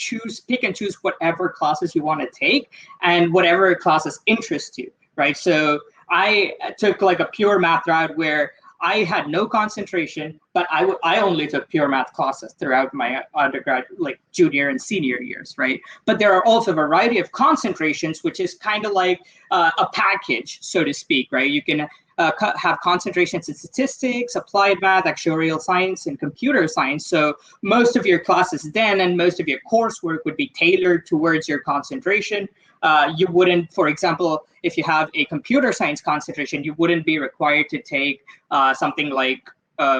S3: pick and choose whatever classes you want to take and whatever classes interest you, right? So I took like a pure math route where I had no concentration, but I only took pure math classes throughout my undergrad, like junior and senior years, right? But there are also a variety of concentrations, which is kind of like a package, so to speak, right? You can have concentrations in statistics, applied math, actuarial science, and computer science. So most of your classes then and most of your coursework would be tailored towards your concentration. You wouldn't, for example, if you have a computer science concentration, you wouldn't be required to take something like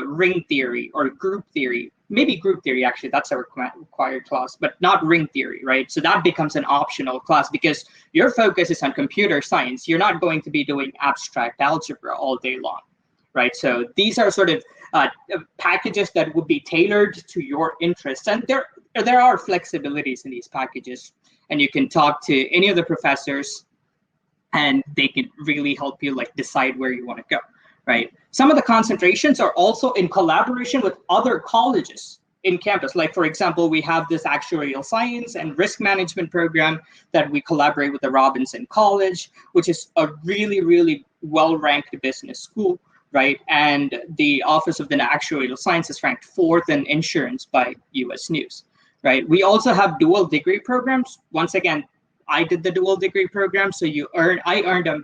S3: ring theory or group theory. Maybe group theory, actually, that's a required class, but not ring theory, right? So that becomes an optional class because your focus is on computer science. You're not going to be doing abstract algebra all day long, right? So these are sort of packages that would be tailored to your interests. And there are flexibilities in these packages. And you can talk to any of the professors and they can really help you like decide where you want to go, right? Some of the concentrations are also in collaboration with other colleges in campus. Like, for example, we have this actuarial science and risk management program that we collaborate with the Robinson College, which is a really, really well-ranked business school, right? And the Office of the Actuarial Science is ranked 4th in insurance by US News. Right. We also have dual degree programs. Once again, I did the dual degree program. So I earned a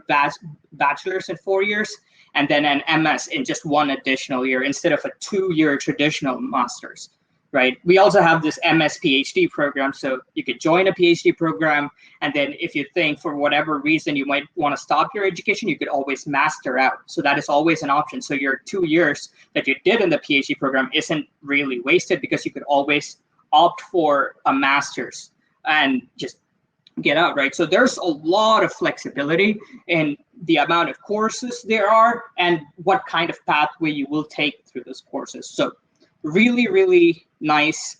S3: bachelor's in 4 years and then an MS in just 1 additional year instead of a 2-year traditional master's. Right. We also have this MS PhD program. So you could join a PhD program. And then if you think for whatever reason you might want to stop your education, you could always master out. So that is always an option. So your 2 years that you did in the PhD program isn't really wasted because you could always opt for a master's and just get out, right? So there's a lot of flexibility in the amount of courses there are and what kind of pathway you will take through those courses. So really, really nice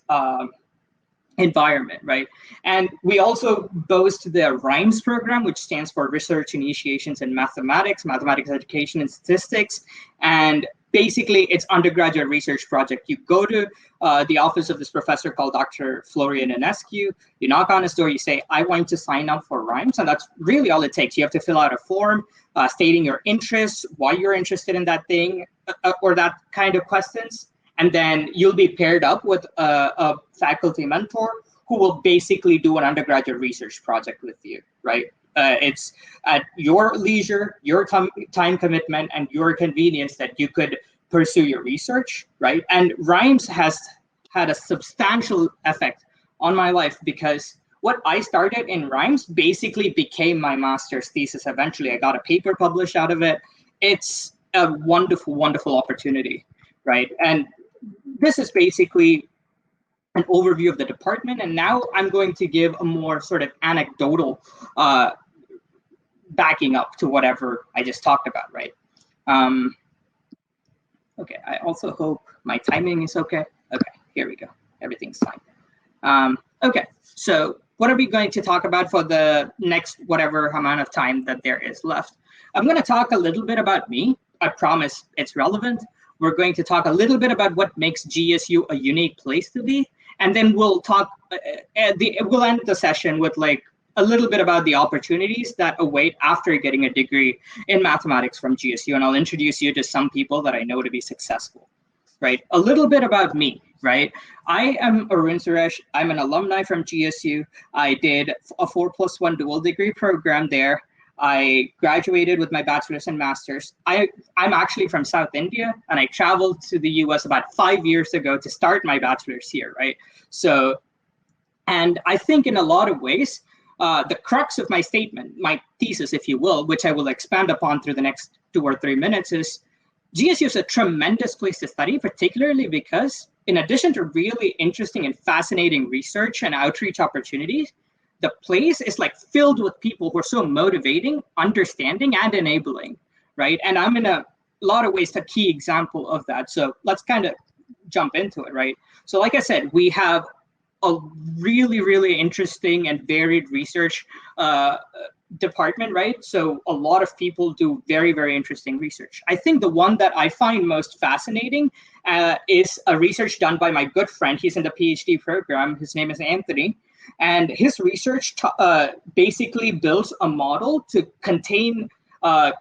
S3: environment, right? And we also boast the RIMES program, which stands for Research Initiations in Mathematics Education and Statistics. And basically, it's undergraduate research project. You go to the office of this professor called Dr. Florian Enescu. You knock on his door. You say, I want to sign up for RIMES. And that's really all it takes. You have to fill out a form stating your interests, why you're interested in that thing, or that kind of questions. And then you'll be paired up with a faculty mentor who will basically do an undergraduate research project with you, right? It's at your leisure, your time commitment, and your convenience that you could pursue your research, right? And rhymes has had a substantial effect on my life, because what I started in rhymes basically became my master's thesis. Eventually, I got a paper published out of it. It's a wonderful, wonderful opportunity, right? And this is basically an overview of the department. And now I'm going to give a more sort of anecdotal backing up to whatever I just talked about, right? Okay, I also hope my timing is okay. Okay, here we go. Everything's fine. Okay, so what are we going to talk about for the next whatever amount of time that there is left? I'm going to talk a little bit about me. I promise it's relevant. We're going to talk a little bit about what makes GSU a unique place to be. And then we'll talk, we'll end the session with like a little bit about the opportunities that await after getting a degree in mathematics from GSU. And I'll introduce you to some people that I know to be successful, right? A little bit about me, right? I am Arun Suresh. I'm an alumni from GSU. I did a 4+1 dual degree program there. I graduated with my bachelor's and master's. I'm actually from South India, and I traveled to the US about 5 years ago to start my bachelor's here, right? So, and I think in a lot of ways, the crux of my statement, my thesis, if you will, which I will expand upon through the next 2 or 3 minutes, is GSU is a tremendous place to study, particularly because in addition to really interesting and fascinating research and outreach opportunities, the place is like filled with people who are so motivating, understanding, and enabling, right? And I'm in a lot of ways a key example of that. So let's kind of jump into it, right? So like I said, we have a really, really interesting and varied research department, right? So a lot of people do very, very interesting research. I think the one that I find most fascinating is a research done by my good friend. He's in the PhD program. His name is Anthony. And his research basically builds a model to contain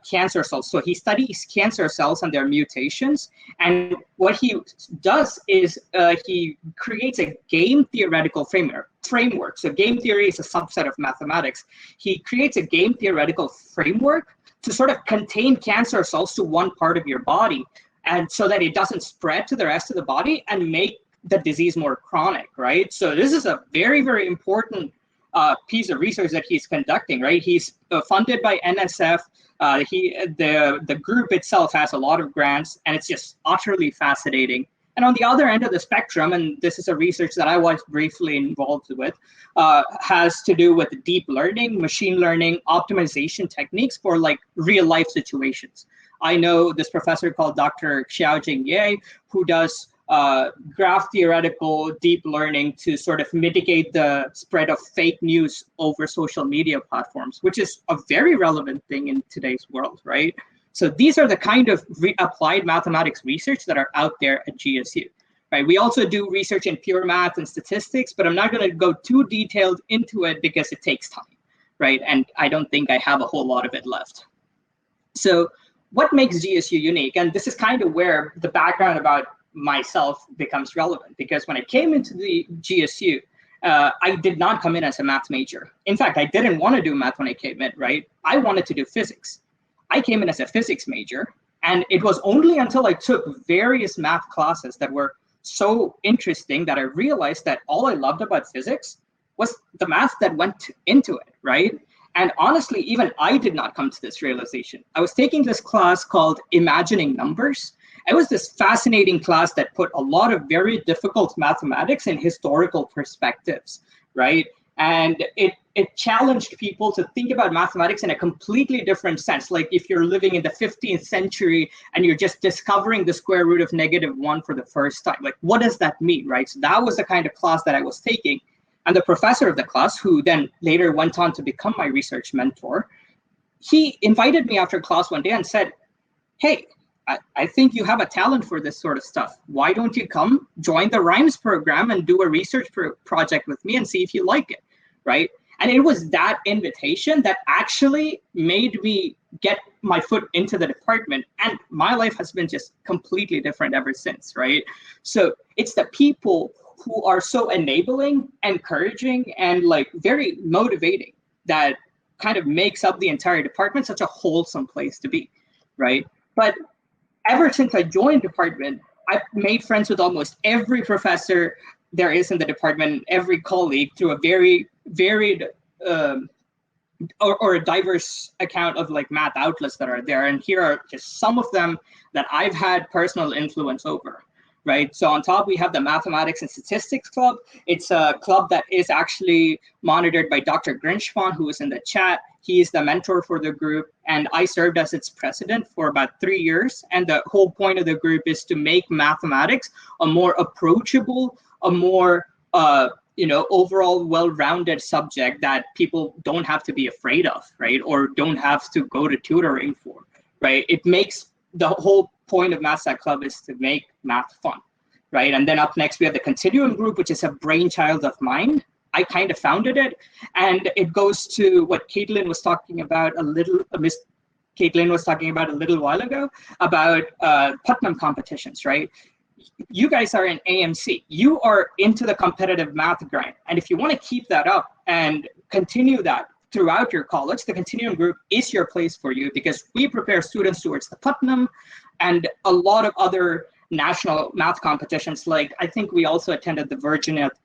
S3: cancer cells. So he studies cancer cells and their mutations. And what he does is he creates a game theoretical framework. So game theory is a subset of mathematics. He creates a game theoretical framework to sort of contain cancer cells to one part of your body, and so that it doesn't spread to the rest of the body and make the disease more chronic, right? So this is a very, very important piece of research that he's conducting, right? He's funded by NSF. The group itself has a lot of grants, and it's just utterly fascinating. And on the other end of the spectrum, and this is a research that I was briefly involved with, has to do with deep learning, machine learning, optimization techniques for like real life situations. I know this professor called Dr. Xiaojing Ye, who does graph theoretical deep learning to sort of mitigate the spread of fake news over social media platforms, which is a very relevant thing in today's world, right? So these are the kind of applied mathematics research that are out there at GSU, right? We also do research in pure math and statistics, but I'm not going to go too detailed into it because it takes time, right? And I don't think I have a whole lot of it left. So what makes GSU unique? And this is kind of where the background about myself becomes relevant, because when I came into the GSU, I did not come in as a math major. In fact, I didn't want to do math when I came in, right? I wanted to do physics. I came in as a physics major, and it was only until I took various math classes that were so interesting that I realized that all I loved about physics was the math that went into it, right? And honestly, even I did not come to this realization. I was taking this class called Imagining Numbers. It was this fascinating class that put a lot of very difficult mathematics in historical perspectives, right? And it challenged people to think about mathematics in a completely different sense. Like if you're living in the 15th century and you're just discovering the square root of -1 for the first time, like what does that mean, right? So that was the kind of class that I was taking. And the professor of the class, who then later went on to become my research mentor, he invited me after class one day and said, hey, I think you have a talent for this sort of stuff. Why don't you come join the rhymes program and do a research project with me and see if you like it, right? And it was that invitation that actually made me get my foot into the department. And my life has been just completely different ever since, right? So it's the people who are so enabling, encouraging, and like very motivating that kind of makes up the entire department such a wholesome place to be, right? But ever since I joined department, I've made friends with almost every professor there is in the department, every colleague, through a very varied or a diverse account of like math outlets that are there. And here are just some of them that I've had personal influence over, right? So on top, we have the Mathematics and Statistics Club. It's a club that is actually monitored by Dr. Grinchman, who is in the chat. He is the mentor for the group, and I served as its president for about 3 years. And the whole point of the group is to make mathematics a more approachable, a more overall well-rounded subject that people don't have to be afraid of, right? Or don't have to go to tutoring for, right? It makes the whole point of MathStat Club is to make math fun, right? And then up next, we have the Continuum Group, which is a brainchild of mine. I kind of founded it, and it goes to what Caitlin was talking about a little while ago about Putnam competitions, right? You guys are in AMC. You are into the competitive math grind. And if you want to keep that up and continue that throughout your college, the Continuum Group is your place for you, because we prepare students towards the Putnam and a lot of other national math competitions. Like, I think we also attended the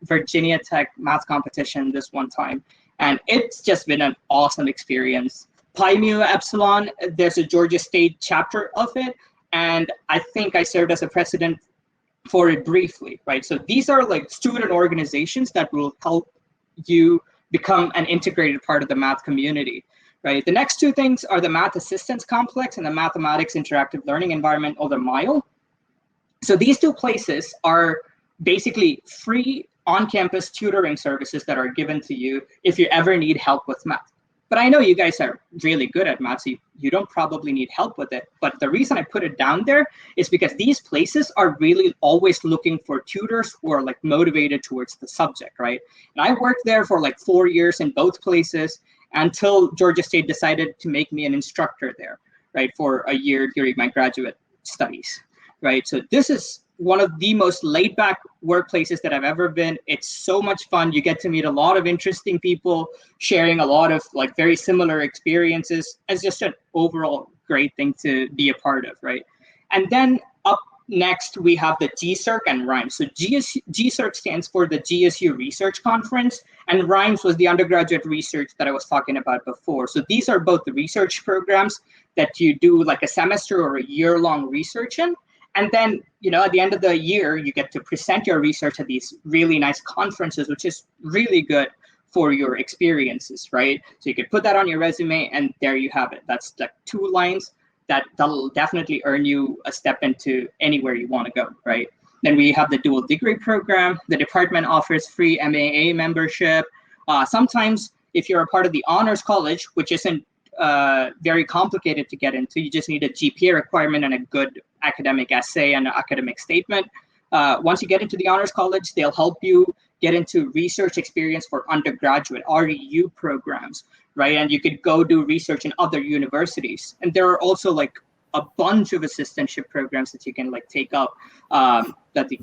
S3: Virginia Tech math competition this one time. And it's just been an awesome experience. Pi Mu Epsilon, there's a Georgia State chapter of it. And I think I served as a president for it briefly, right? So these are like student organizations that will help you become an integrated part of the math community, right? The next two things are the Math Assistance Complex and the Mathematics Interactive Learning Environment, or the MILE. So these two places are basically free on-campus tutoring services that are given to you if you ever need help with math. But I know you guys are really good at math, so you don't probably need help with it. But the reason I put it down there is because these places are really always looking for tutors who are like motivated towards the subject, right? And I worked there for like 4 years in both places until Georgia State decided to make me an instructor there, right, for a year during my graduate studies, right? So this is one of the most laid back workplaces that I've ever been. It's so much fun. You get to meet a lot of interesting people sharing a lot of like very similar experiences. It's just an overall great thing to be a part of, right? And then up next, we have the GCERC and RIMES. So GCERC stands for the GSU Research Conference, and RIMES was the undergraduate research that I was talking about before. So these are both the research programs that you do like a semester or a year-long research in. And then, at the end of the year, you get to present your research at these really nice conferences, which is really good for your experiences, right? So you could put that on your resume, and there you have it. That's like 2 lines that'll definitely earn you a step into anywhere you want to go, right? Then we have the dual degree program. The department offers free MAA membership. Sometimes, if you're a part of the honors college, which isn't very complicated to get into, you just need a GPA requirement and a good academic essay and an academic statement. Once you get into the honors college, they'll help you get into research experience for undergraduate REU programs, right? And you could go do research in other universities. And there are also like a bunch of assistantship programs that you can like take up that the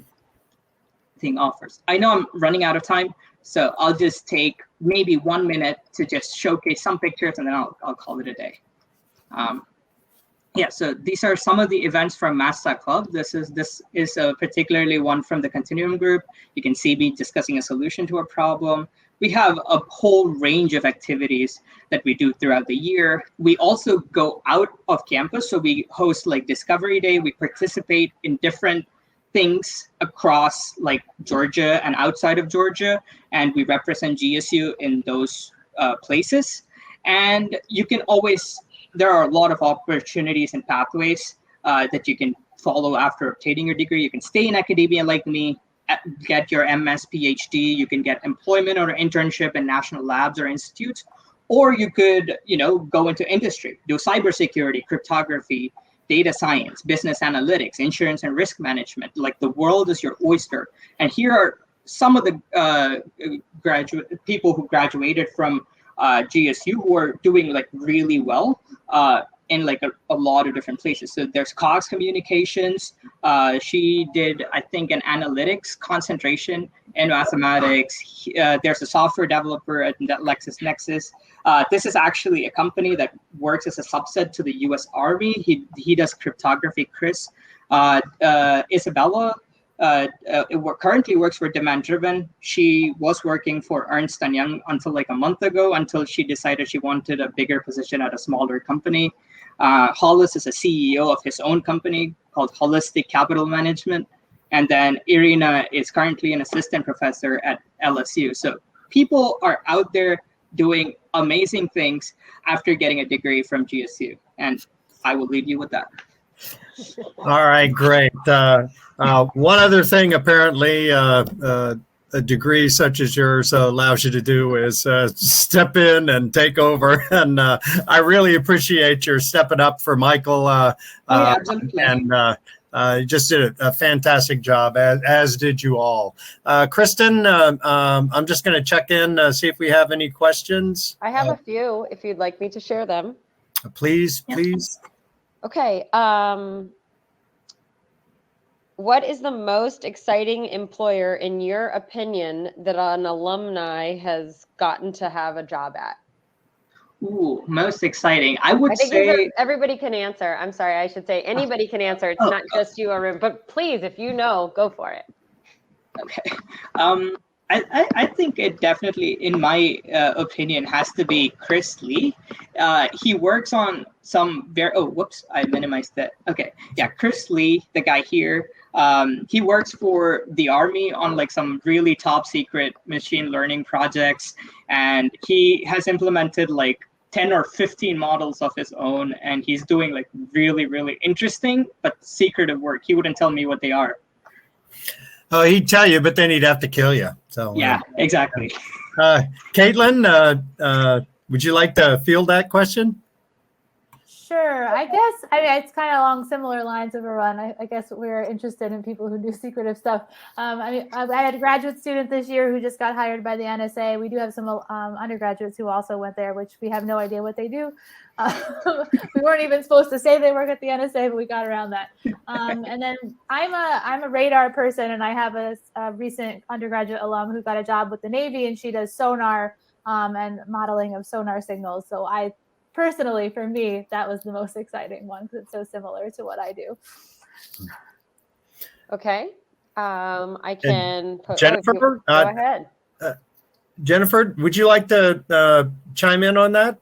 S3: thing offers. I know I'm running out of time, so I'll just take maybe 1 minute to just showcase some pictures, and then I'll call it a day. Yeah, so these are some of the events from MathStat Club. This is particularly one from the Continuum Group. You can see me discussing a solution to a problem. We have a whole range of activities that we do throughout the year. We also go out of campus, so we host like Discovery Day. We participate in different things across like Georgia and outside of Georgia, and we represent GSU in those places. And you can always, there are a lot of opportunities and pathways that you can follow after obtaining your degree. You can stay in academia like me, get your MS, PhD. You can get employment or internship in national labs or institutes, or you could, go into industry, do cybersecurity, cryptography, data science, business analytics, insurance and risk management. Like, the world is your oyster. And here are some of the people who graduated from GSU who are doing like really well. in like a lot of different places. So there's Cox Communications. She did, I think, an analytics concentration in mathematics. There's a software developer at LexisNexis. This is actually a company that works as a subset to the U.S. Army. He does cryptography. Chris. Isabella currently works for Demand Driven. She was working for Ernst & Young until like a month ago, until she decided she wanted a bigger position at a smaller company. Hollis is a CEO of his own company called Holistic Capital Management. And then Irina is currently an assistant professor at LSU. So people are out there doing amazing things after getting a degree from GSU. And I will leave you with that.
S1: All right, great. One other thing, apparently, a degree such as yours allows you to do is step in and take over. And I really appreciate your stepping up for Michael.
S3: Absolutely.
S1: And you just did a fantastic job, as did you all. Kristen, I'm just going to check in, see if we have any questions.
S2: I have a few if you'd like me to share them.
S1: Please, please.
S2: Okay. What is the most exciting employer, in your opinion, that an alumni has gotten to have a job at?
S3: Ooh, most exciting. I would
S2: think
S3: say
S2: everybody can answer. I'm sorry, I should say anybody can answer. It's not just you, Arun. But please, if you know, go for it.
S3: Okay. I think it definitely, in my opinion, has to be Chris Lee. He works on some I minimized that. Okay. Yeah, Chris Lee, the guy here. He works for the Army on like some really top secret machine learning projects. And he has implemented like 10 or 15 models of his own. And he's doing like really, really interesting, but secretive work. He wouldn't tell me what they are.
S1: Oh, he'd tell you, but then he'd have to kill you. So
S3: yeah, exactly.
S1: Caitlin, would you like to field that question?
S5: Sure. I mean, it's kind of along similar lines of Arun. I guess we're interested in people who do secretive stuff. I mean, I had a graduate student this year who just got hired by the NSA. We do have some undergraduates who also went there, which we have no idea what they do. We weren't even supposed to say they work at the NSA, but we got around that. And then I'm a radar person, and I have a recent undergraduate alum who got a job with the Navy, and she does sonar and modeling of sonar signals. So personally, for me, that was the most exciting one because it's so similar to what I do.
S2: Okay. I can put
S1: Jennifer,
S2: go ahead.
S1: Jennifer, would you like to chime in on that?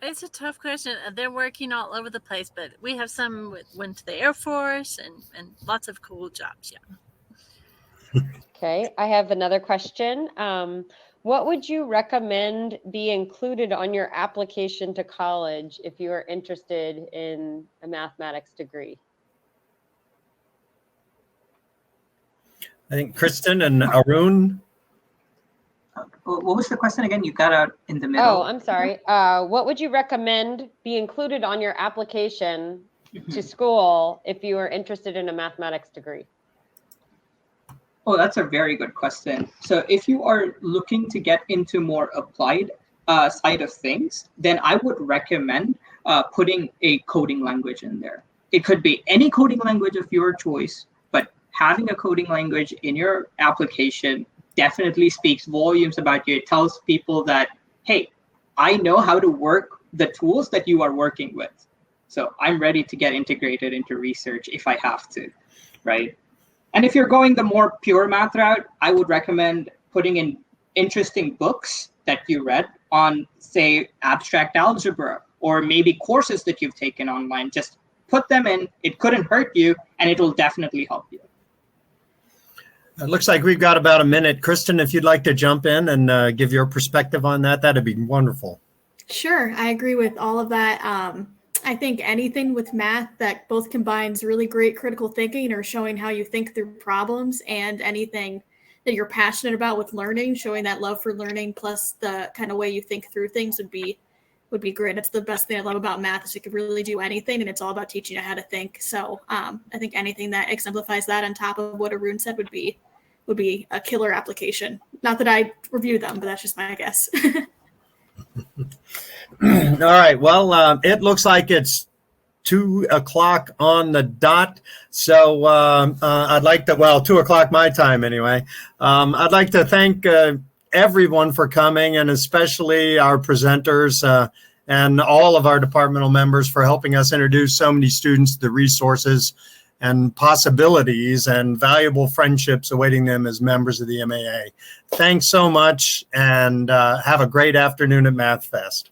S4: It's a tough question. They're working all over the place, but we have some went to the Air Force and lots of cool jobs. Yeah.
S2: Okay. I have another question. What would you recommend be included on your application to college if you are interested in a mathematics degree?
S1: I think Kristen and Arun.
S3: What was the question again? You got out in the middle.
S2: Oh, I'm sorry. What would you recommend be included on your application to school if you are interested in a mathematics degree?
S3: Oh, that's a very good question. So if you are looking to get into more applied side of things, then I would recommend putting a coding language in there. It could be any coding language of your choice, but having a coding language in your application definitely speaks volumes about you. It tells people that, hey, I know how to work the tools that you are working with. So I'm ready to get integrated into research if I have to, right? And if you're going the more pure math route, I would recommend putting in interesting books that you read on, say, abstract algebra, or maybe courses that you've taken online. Just put them in. It couldn't hurt you, and it will definitely help you.
S1: It looks like we've got about a minute. Kristen, if you'd like to jump in and give your perspective on that, that'd be wonderful.
S6: Sure, I agree with all of that. I think anything with math that both combines really great critical thinking or showing how you think through problems, and anything that you're passionate about with learning, showing that love for learning plus the kind of way you think through things would be great. It's the best thing I love about math is it could really do anything, and it's all about teaching you how to think. So I think anything that exemplifies that on top of what Arun said would be a killer application. Not that I review them, but that's just my guess.
S1: All right. Well, it looks like it's 2 o'clock on the dot. So I'd like to, well, 2 o'clock my time anyway. I'd like to thank everyone for coming, and especially our presenters and all of our departmental members for helping us introduce so many students to the resources and possibilities and valuable friendships awaiting them as members of the MAA. Thanks so much, and have a great afternoon at MathFest.